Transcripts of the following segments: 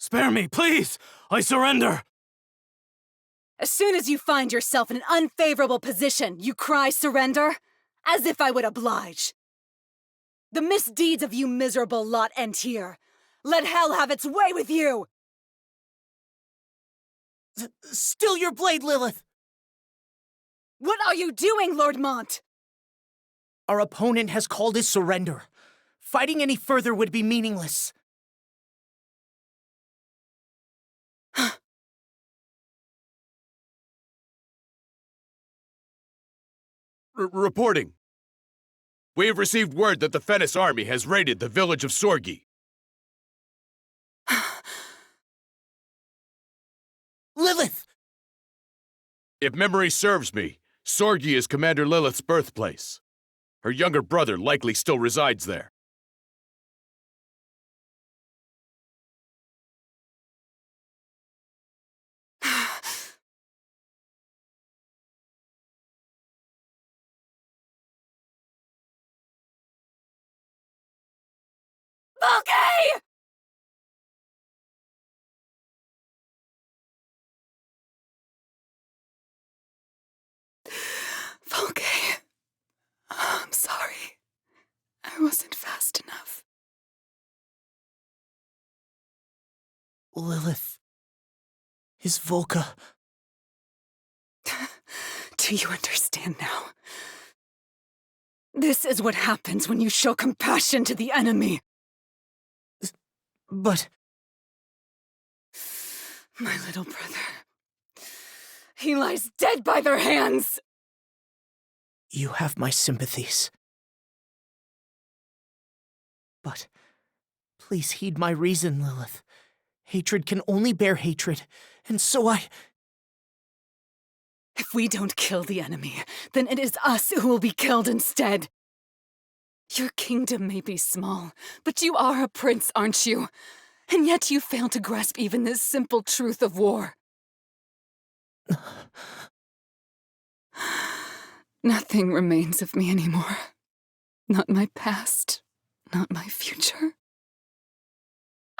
Spare me, please! I surrender! As soon as you find yourself in an unfavorable position, you cry surrender? As if I would oblige. The misdeeds of you miserable lot end here. Let hell have its way with you! Still your blade, Lilith! What are you doing, Lord Mont? Our opponent has called his surrender. Fighting any further would be meaningless. Reporting. We have received word that the Fennis army has raided the village of Sorgi. Lilith! If memory serves me, Sorgi is Commander Lilith's birthplace. Her younger brother likely still resides there. Volkay! Volkay. I'm sorry. I wasn't fast enough. Lilith. Is Volka... Do you understand now? This is what happens when you show compassion to the enemy. But... My little brother. He lies dead by their hands! You have my sympathies. But please heed my reason, Lilith. Hatred can only bear hatred, and so If we don't kill the enemy, then it is us who will be killed instead. Your kingdom may be small, but you are a prince, aren't you? And yet you fail to grasp even this simple truth of war. Nothing remains of me anymore. Not my past, not my future.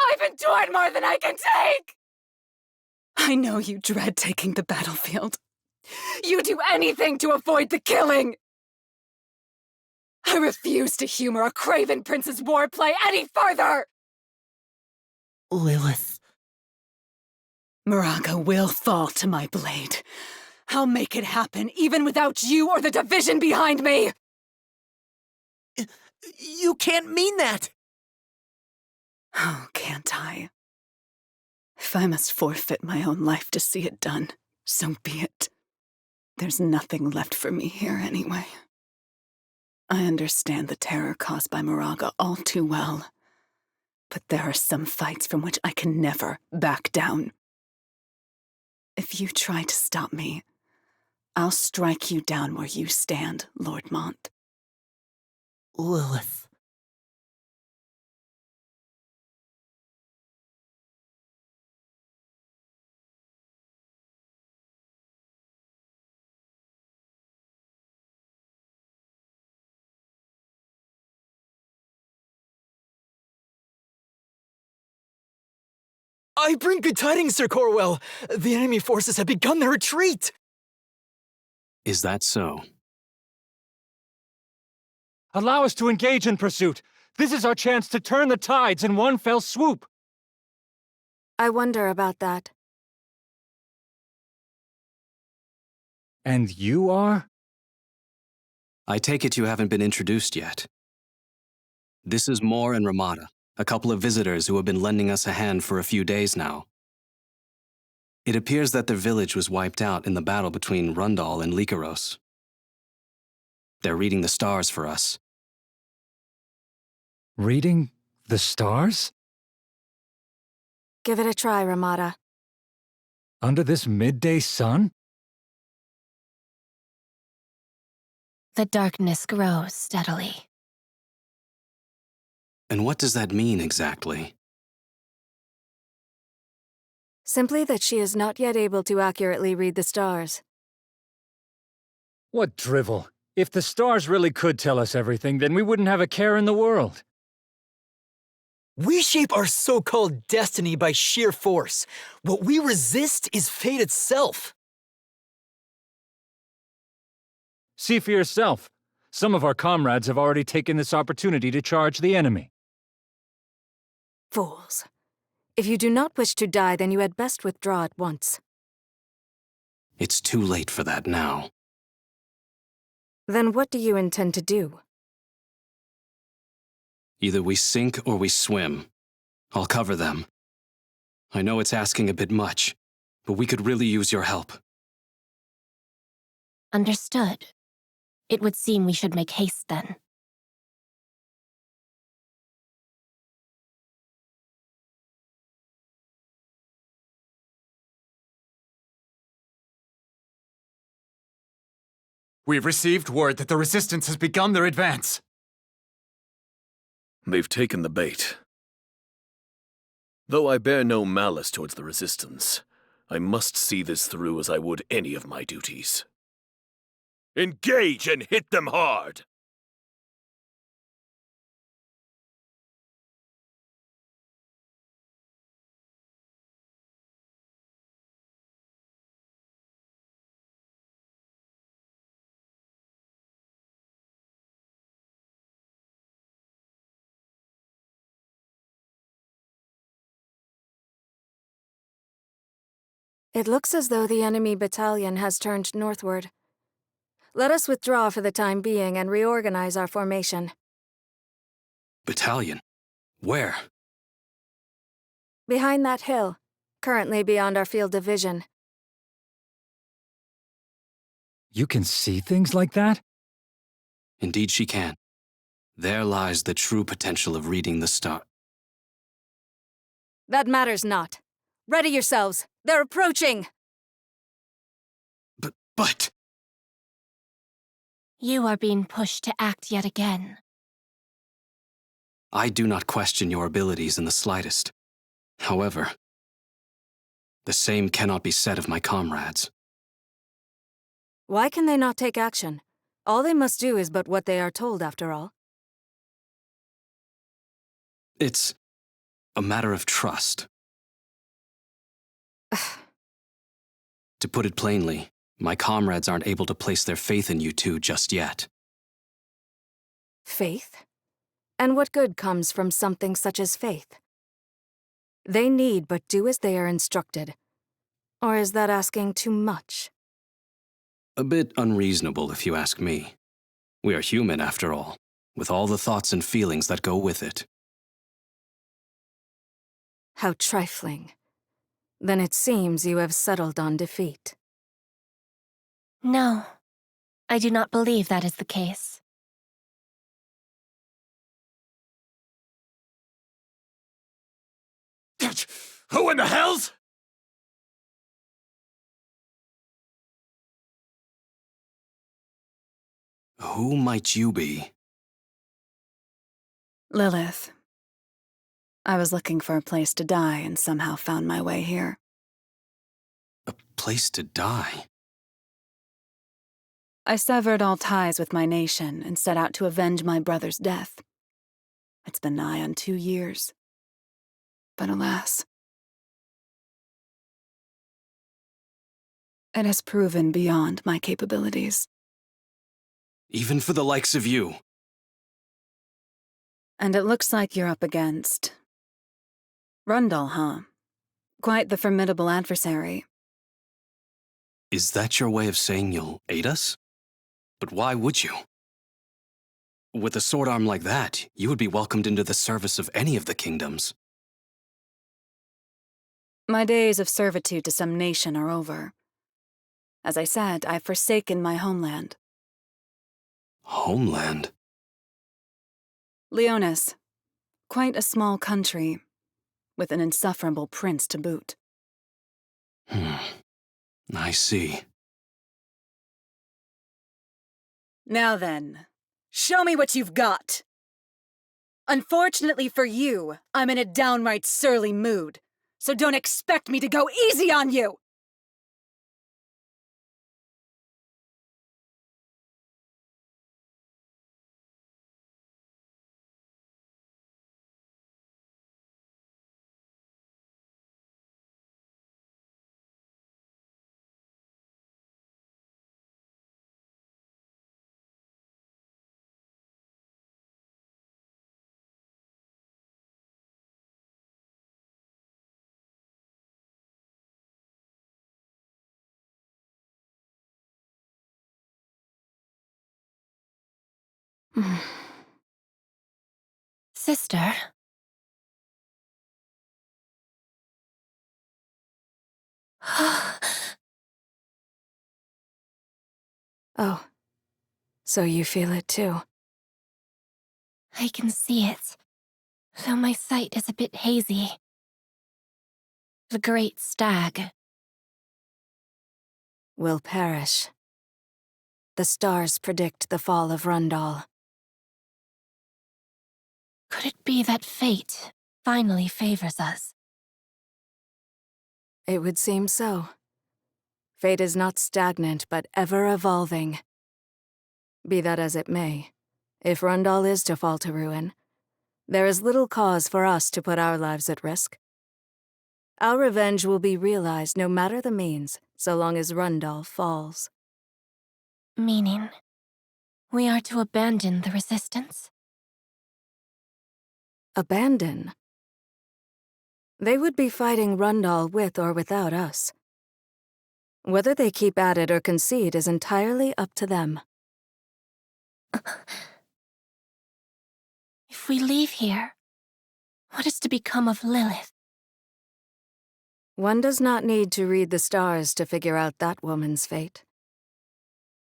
I've endured more than I can take! I know you dread taking the battlefield. You do anything to avoid the killing! I refuse to humor a craven prince's warplay any further! Lilith... Moraga will fall to my blade. I'll make it happen, even without you or the division behind me! You can't mean that! Oh, can't I? If I must forfeit my own life to see it done, so be it. There's nothing left for me here anyway. I understand the terror caused by Moraga all too well, but there are some fights from which I can never back down. If you try to stop me, I'll strike you down where you stand, Lord Mont. Lilith... I bring good tidings, Sir Corwell. The enemy forces have begun their retreat. Is that so? Allow us to engage in pursuit. This is our chance to turn the tides in one fell swoop. I wonder about that. And you are? I take it you haven't been introduced yet. This is Moore and Ramada, a couple of visitors who have been lending us a hand for a few days now. It appears that their village was wiped out in the battle between Rundal and Lycaros. They're reading the stars for us. Reading the stars? Give it a try, Ramada. Under this midday sun? The darkness grows steadily. And what does that mean exactly? Simply that she is not yet able to accurately read the stars. What drivel. If the stars really could tell us everything, then we wouldn't have a care in the world. We shape our so-called destiny by sheer force. What we resist is fate itself. See for yourself. Some of our comrades have already taken this opportunity to charge the enemy. Fools. If you do not wish to die, then you had best withdraw at once. It's too late for that now. Then what do you intend to do? Either we sink or we swim. I'll cover them. I know it's asking a bit much, but we could really use your help. Understood. It would seem we should make haste then. We've received word that the Resistance has begun their advance. They've taken the bait. Though I bear no malice towards the Resistance, I must see this through as I would any of my duties. Engage and hit them hard! It looks as though the enemy battalion has turned northward. Let us withdraw for the time being and reorganize our formation. Battalion? Where? Behind that hill, currently beyond our field of vision. You can see things like that? Indeed she can. There lies the true potential of reading the star. That matters not. Ready yourselves! They're approaching! But... You are being pushed to act yet again. I do not question your abilities in the slightest. However, the same cannot be said of my comrades. Why can they not take action? All they must do is but what they are told, after all. It's a matter of trust. To put it plainly, my comrades aren't able to place their faith in you two just yet. Faith? And what good comes from something such as faith? They need but do as they are instructed. Or is that asking too much? A bit unreasonable, if you ask me. We are human, after all, with all the thoughts and feelings that go with it. How trifling. Then it seems you have settled on defeat. No, I do not believe that is the case. Who in the hells? Who might you be? Lilith. I was looking for a place to die and somehow found my way here. A place to die? I severed all ties with my nation and set out to avenge my brother's death. It's been nigh on 2 years. But alas, it has proven beyond my capabilities. Even for the likes of you. And it looks like you're up against Rundle, huh? Quite the formidable adversary. Is that your way of saying you'll aid us? But why would you? With a sword arm like that, you would be welcomed into the service of any of the kingdoms. My days of servitude to some nation are over. As I said, I've forsaken my homeland. Homeland? Leonis. Quite a small country, with an insufferable prince to boot. I see. Now then, show me what you've got! Unfortunately for you, I'm in a downright surly mood, so don't expect me to go easy on you! Sister? Oh, so you feel it too. I can see it, though my sight is a bit hazy. The great stag. Will perish. The stars predict the fall of Rundal. Could it be that fate finally favors us? It would seem so. Fate is not stagnant, but ever evolving. Be that as it may, if Rundal is to fall to ruin, there is little cause for us to put our lives at risk. Our revenge will be realized no matter the means, so long as Rundal falls. Meaning, we are to abandon the resistance? Abandon? They would be fighting Rundal with or without us. Whether they keep at it or concede is entirely up to them. If we leave here, what is to become of Lilith? One does not need to read the stars to figure out that woman's fate.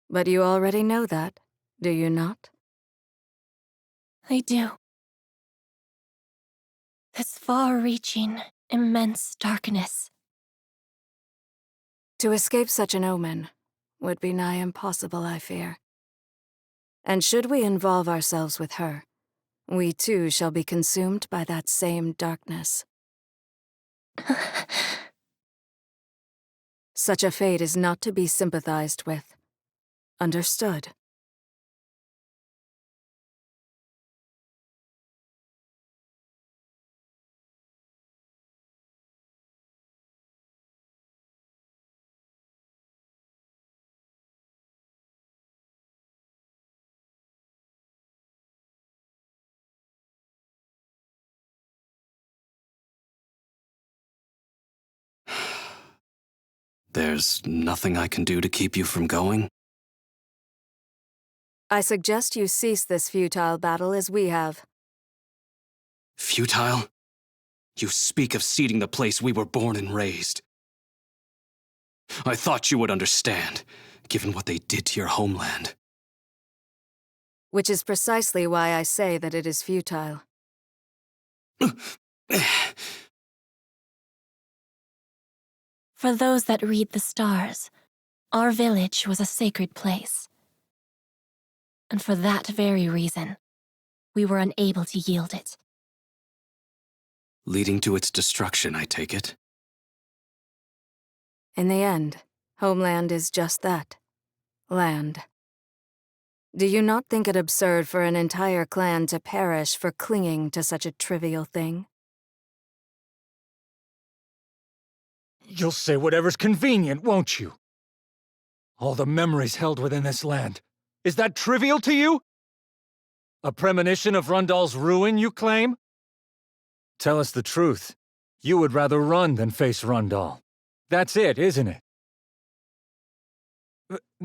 But you already know that, do you not? I do. This far-reaching, immense darkness. To escape such an omen would be nigh impossible, I fear. And should we involve ourselves with her, we too shall be consumed by that same darkness. Such a fate is not to be sympathized with. Understood? There's nothing I can do to keep you from going? I suggest you cease this futile battle as we have. Futile? You speak of ceding the place we were born and raised. I thought you would understand, given what they did to your homeland. Which is precisely why I say that it is futile. For those that read the stars, our village was a sacred place. And for that very reason, we were unable to yield it. Leading to its destruction, I take it? In the end, homeland is just that. Land. Do you not think it absurd for an entire clan to perish for clinging to such a trivial thing? You'll say whatever's convenient, won't you? All the memories held within this land. Is that trivial to you? A premonition of Rundal's ruin, you claim? Tell us the truth. You would rather run than face Rundal. That's it, isn't it?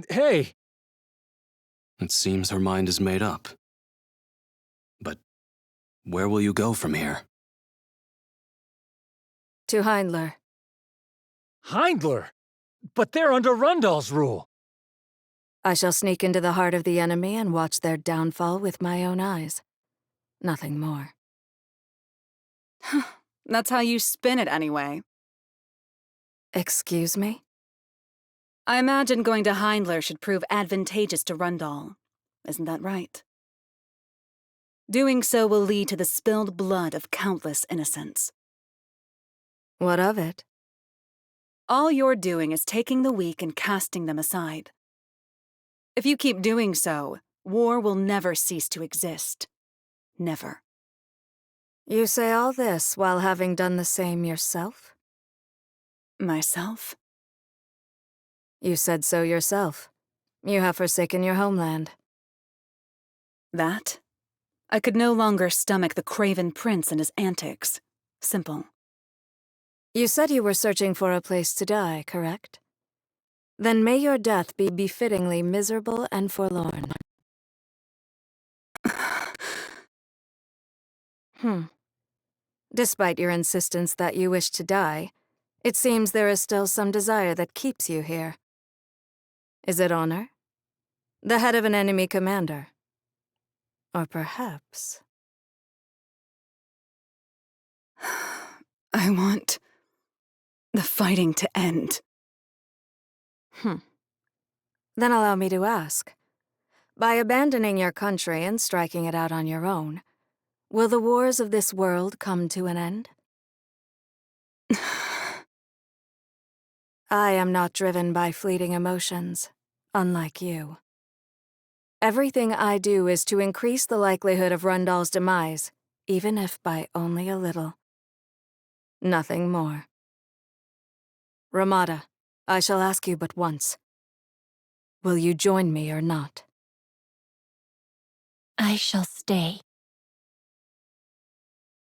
Hey! It seems her mind is made up. But where will you go from here? To Heindler. Heindler? But they're under Rundal's rule. I shall sneak into the heart of the enemy and watch their downfall with my own eyes. Nothing more. That's how you spin it anyway. Excuse me? I imagine going to Heindler should prove advantageous to Rundal. Isn't that right? Doing so will lead to the spilled blood of countless innocents. What of it? All you're doing is taking the weak and casting them aside. If you keep doing so, war will never cease to exist. Never. You say all this while having done the same yourself? Myself? You said so yourself. You have forsaken your homeland. That? I could no longer stomach the craven prince and his antics. Simple. You said you were searching for a place to die, correct? Then may your death be befittingly miserable and forlorn. Despite your insistence that you wish to die, it seems there is still some desire that keeps you here. Is it honor? The head of an enemy commander? Or perhaps... I want the fighting to end. Then allow me to ask. By abandoning your country and striking it out on your own, will the wars of this world come to an end? I am not driven by fleeting emotions, unlike you. Everything I do is to increase the likelihood of Rundal's demise, even if by only a little. Nothing more. Ramada, I shall ask you but once. Will you join me or not? I shall stay.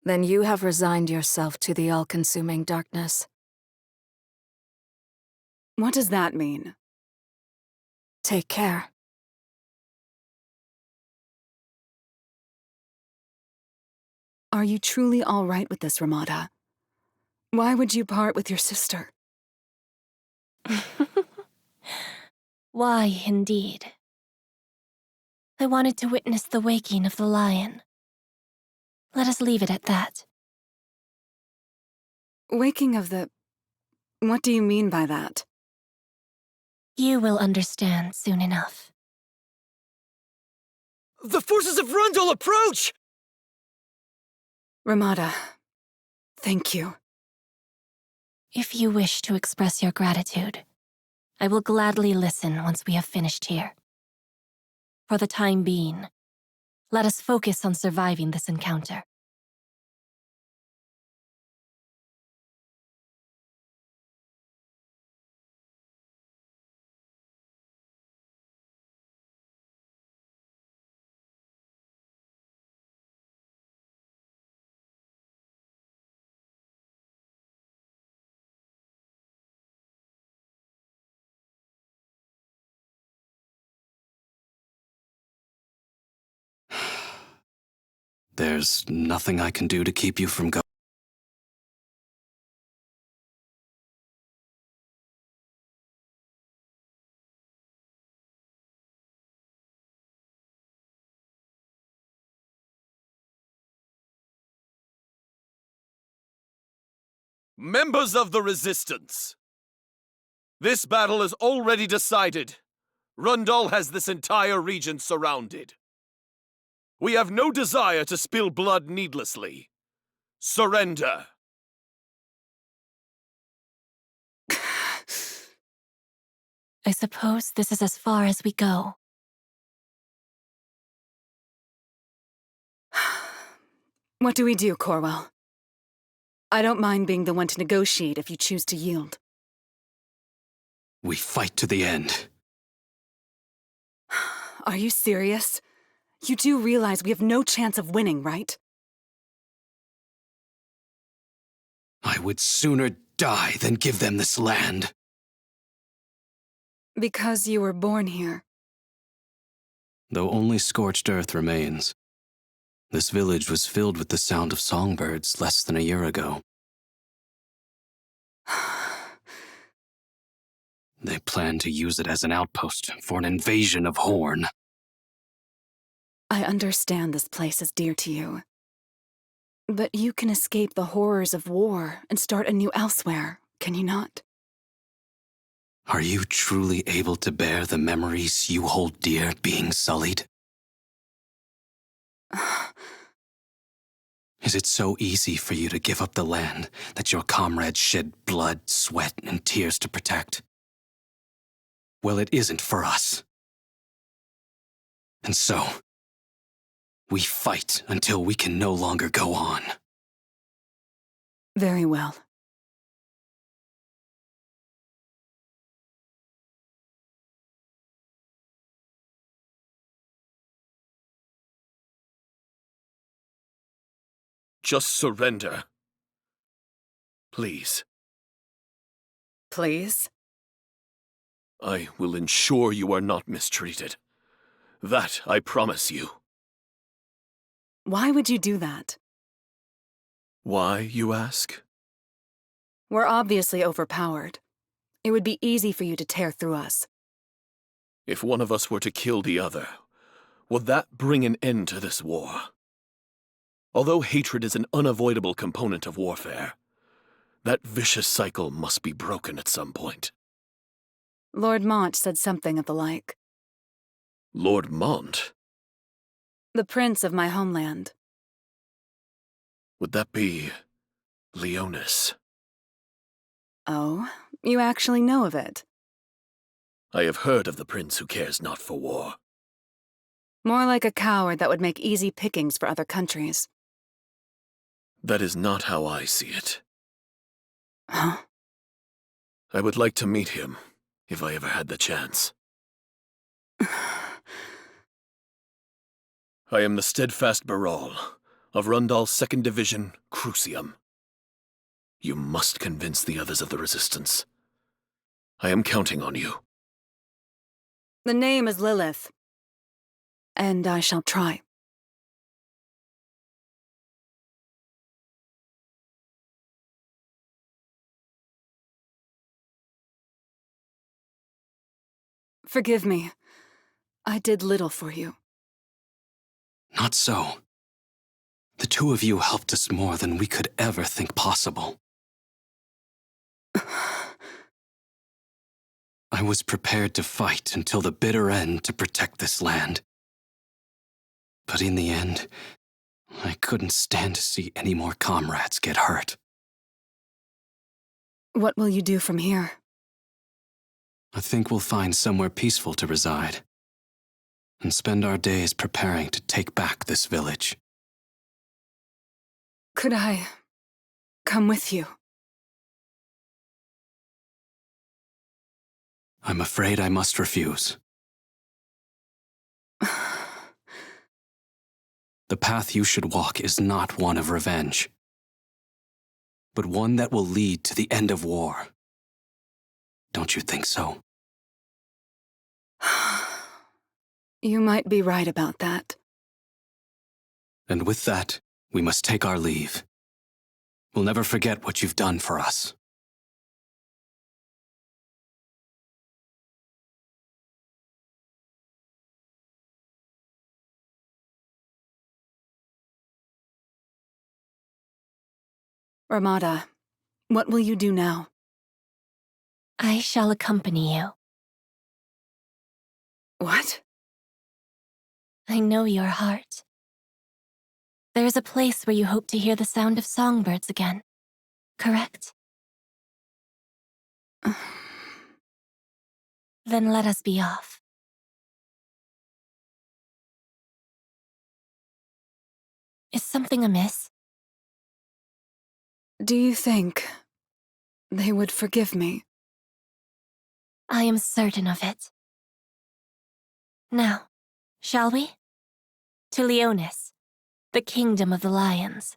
Then you have resigned yourself to the all-consuming darkness. What does that mean? Take care. Are you truly all right with this, Ramada? Why would you part with your sister? Why, indeed? I wanted to witness the waking of the lion. Let us leave it at that. Waking of the... What do you mean by that? You will understand soon enough. The forces of Rundle approach! Ramada, thank you. If you wish to express your gratitude, I will gladly listen once we have finished here. For the time being, let us focus on surviving this encounter. There's nothing I can do to keep you from going. Members of the Resistance! This battle is already decided. Rundal has this entire region surrounded. We have no desire to spill blood needlessly. Surrender. I suppose this is as far as we go. What do we do, Corwell? I don't mind being the one to negotiate if you choose to yield. We fight to the end. Are you serious? You do realize we have no chance of winning, right? I would sooner die than give them this land. Because you were born here. Though only scorched earth remains, this village was filled with the sound of songbirds less than a year ago. They plan to use it as an outpost for an invasion of Horn. I understand this place is dear to you. But you can escape the horrors of war and start anew elsewhere, can you not? Are you truly able to bear the memories you hold dear being sullied? Is it so easy for you to give up the land that your comrades shed blood, sweat, and tears to protect? Well, it isn't for us. And so, we fight until we can no longer go on. Very well. Just surrender. Please. Please? I will ensure you are not mistreated. That I promise you. Why would you do that? Why, you ask? We're obviously overpowered. It would be easy for you to tear through us. If one of us were to kill the other, would that bring an end to this war? Although hatred is an unavoidable component of warfare, that vicious cycle must be broken at some point. Lord Mont said something of the like. Lord Mont? The prince of my homeland. Would that be Leonis? Oh, you actually know of it? I have heard of the prince who cares not for war. More like a coward that would make easy pickings for other countries. That is not how I see it. Huh? I would like to meet him, if I ever had the chance. I am the steadfast Baral, of Rundal's 2nd Division, Crucium. You must convince the others of the Resistance. I am counting on you. The name is Lilith. And I shall try. Forgive me. I did little for you. Not so. The two of you helped us more than we could ever think possible. I was prepared to fight until the bitter end to protect this land. But in the end, I couldn't stand to see any more comrades get hurt. What will you do from here? I think we'll find somewhere peaceful to reside, and spend our days preparing to take back this village. Could I come with you? I'm afraid I must refuse. The path you should walk is not one of revenge, but one that will lead to the end of war. Don't you think so? You might be right about that. And with that, we must take our leave. We'll never forget what you've done for us. Ramada, what will you do now? I shall accompany you. What? I know your heart. There is a place where you hope to hear the sound of songbirds again, correct? Then let us be off. Is something amiss? Do you think they would forgive me? I am certain of it. Now, shall we? To Leonis, the kingdom of the lions.